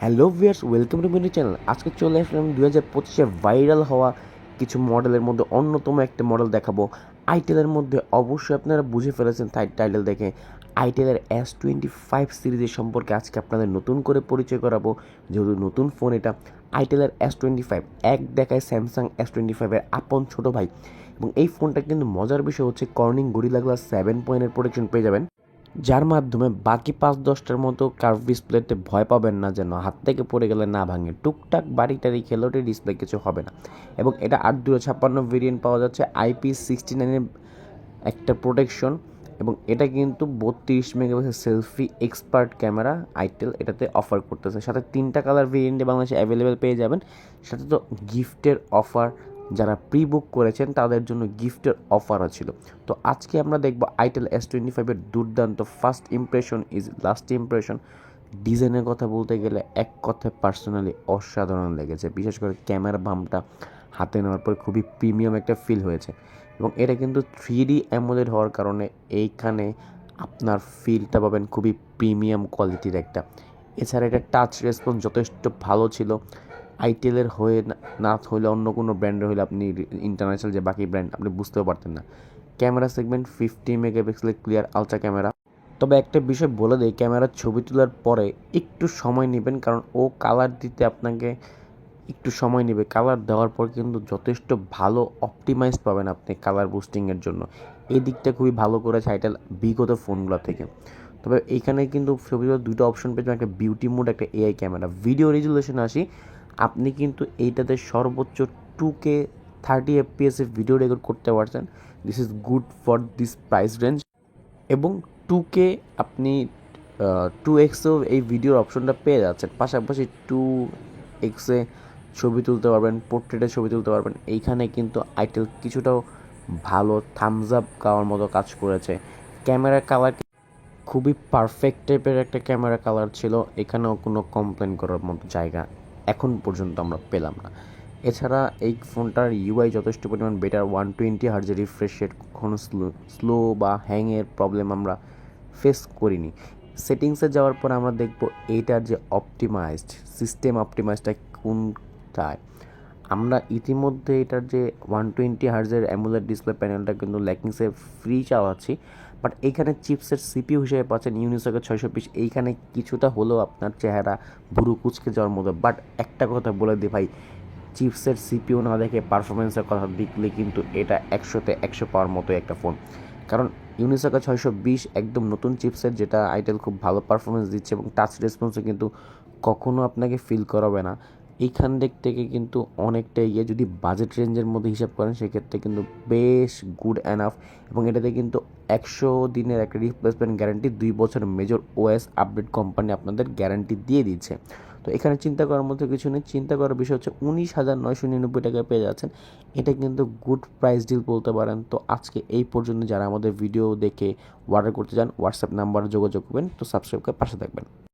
Hello viewers, welcome to mini channel. আজকে চলে আসলাম 2025-এ viral হওয়া কিছু মডেলের মধ্যে অন্যতম একটা মডেল দেখাবো। আইটেলের মধ্যে অবশ্যই আপনারা বুঝে ফেলেছেন টাইটেল দেখে। আইটেলের S25 সিরিজের সম্পর্কে আজকে আপনাদের নতুন করে পরিচয় করাবো, যেহেতু নতুন ফোন এটা। আইটেলের S25 এক দেখায় স্যামসাং S25-এর আপন ছোটো ভাই, এবং এই ফোনটা কিন্তু মজার বিষয় হচ্ছে কর্নিং গরিলা গ্লাস 7 পয়েন্টের প্রোটেকশন পেয়ে যাবেন, যার মাধ্যমে বাকি 5-10টার মতো কার্ভ ডিসপ্লেতে ভয় পাবেন না যেন হাত থেকে পড়ে গেলে না ভাঙে। টুকটাক বাড়িটারি খেলোটে ডিসপ্লে কিছু হবে না। এবং এটা 8/256 ভেরিয়েন্ট পাওয়া যাচ্ছে, IP69-এর একটা প্রোটেকশন, এবং এটা কিন্তু 32 megapixel selfie expert camera itel এটাতে অফার করতেছে। সাথে 3টা কালার ভেরিয়েন্টে বাংলাদেশে অ্যাভেলেবেল পেয়ে যাবেন। সাথে তো গিফটের অফার, যারা প্রি বুক করেছেন তাদের জন্য গিফটের অফারও ছিল। তো আজকে আমরা দেখব আইটেল S25-এর দুর্দান্ত first impression is last impression. ডিজাইনের কথা বলতে গেলে এক কথায় পার্সোনালি অসাধারণ লেগেছে, বিশেষ করে ক্যামেরা বামটা হাতে নেওয়ার পর খুবই প্রিমিয়াম একটা ফিল হয়েছে। এবং এটা কিন্তু 3D অ্যামোলেড হওয়ার কারণে এইখানে আপনার ফিলটা পাবেন খুবই প্রিমিয়াম কোয়ালিটির একটা। এছাড়া এটা টাচ রেসপন্স যথেষ্ট ভালো ছিল। আইটেলের হয়ে না হলে অন্য কোনো ব্র্যান্ডের হলে আপনি ইন্টারন্যাশনাল যে বাকি ব্র্যান্ড আপনি বুঝতেও পারতেন না। ক্যামেরা সেগমেন্ট 50 মেগাপিক্সেলের ক্লিয়ার আলট্রা ক্যামেরা। তবে একটা বিষয় বলে দেই, ক্যামেরার ছবি তোলার পরে একটু সময় নেবেন, কারণ ও কালার দিতে আপনাকে একটু সময় নেবে। কালার দেওয়ার পর কিন্তু যথেষ্ট ভালো অপটিমাইজ পাবেন আপনি কালার বুস্টিংয়ের জন্য। এই দিকটা খুবই ভালো করেছে আইটেল বিগত ফোনগুলো থেকে। তবে এইখানে কিন্তু ছবি তোলার দুটো অপশন পেয়েছেন, একটা বিউটি মোড, একটা এআই ক্যামেরা। ভিডিও রেজুলেশন আসি, আপনি কিন্তু এইটাতে সর্বোচ্চ 2K 30 FPS ভিডিও রেকর্ড করতে পারছেন। This is good for this price range. এবং 2K আপনি 2Xও এই ভিডিওর অপশনটা পেয়ে যাচ্ছেন। পাশাপাশি 2Xে ছবি তুলতে পারবেন, পোর্ট্রেটে ছবি তুলতে পারবেন। এইখানে কিন্তু আইটেল কিছুটাও ভালো থামস আপ পাওয়ার মতো কাজ করেছে। ক্যামেরার কালার খুবই পারফেক্ট টাইপের একটা ক্যামেরা কালার ছিল, এখানেও কোনো কমপ্লেন করার মতো জায়গা এখন পর্যন্ত আমরা পেলাম না। এছাড়া এই ফোনটার ইউআই যথেষ্ট পরিমাণ বেটার। 120 হার্জের রিফ্রেশ রেট, কখনো স্লো বা হ্যাংয়ের প্রবলেম আমরা ফেস করিনি। সেটিংসে যাওয়ার পর আমরা দেখব এইটার যে অপটিমাইজড অপটিমাইজটা কোনটায়। আমরা ইতিমধ্যে এটার যে 120 হার্জের অ্যামোলেড ডিসপ্লে প্যানেলটা কিন্তু ল্যাকিংসে ফ্রি চালাচ্ছি, বাট এইখানে চিপসের সিপিইউ হিসেবে পাচ্ছেন ইউনিসকের 620। এইখানে কিছুটা হলেও আপনার চেহারা ভুরু কুচকে যাওয়ার মতো। বাট একটা কথা বলে দিই ভাই, চিপসের সিপিইউ না দেখে পারফরমেন্সের কথা দেখলে কিন্তু এটা 100তে 100 পাওয়ার মতো একটা ফোন। কারণ ইউনিসকা 620 একদম নতুন চিপসের, যেটা আইটেল খুব ভালো পারফরমেন্স দিচ্ছে, এবং টাচ রেসপন্সও কিন্তু কখনো আপনাকে ফিল করাবে না। এইখান দিক থেকে কিন্তু অনেকটা এগিয়ে। যদি বাজেট রেঞ্জের মধ্যে হিসাব করেন সেক্ষেত্রে কিন্তু বেশ গুড অ্যানাফ। এবং এটাতে কিন্তু 100 দিনের একটা রিপ্লেসমেন্ট গ্যারান্টি, 2 বছর মেজর ওএস আপডেট কোম্পানি আপনাদের গ্যারান্টি দিয়ে দিচ্ছে। তো এখানে চিন্তা করার মতো কিছু নেই। চিন্তা করার বিষয় হচ্ছে 19,999 টাকায় পেয়ে যাচ্ছেন। এটা কিন্তু গুড প্রাইস ডিল বলতে পারেন। তো আজকে এই পর্যন্ত। যারা আমাদের ভিডিও দেখে অর্ডার করতে চান হোয়াটসঅ্যাপ নাম্বারে যোগাযোগ করবেন। তো সাবস্ক্রাইব করে পাশে থাকবেন।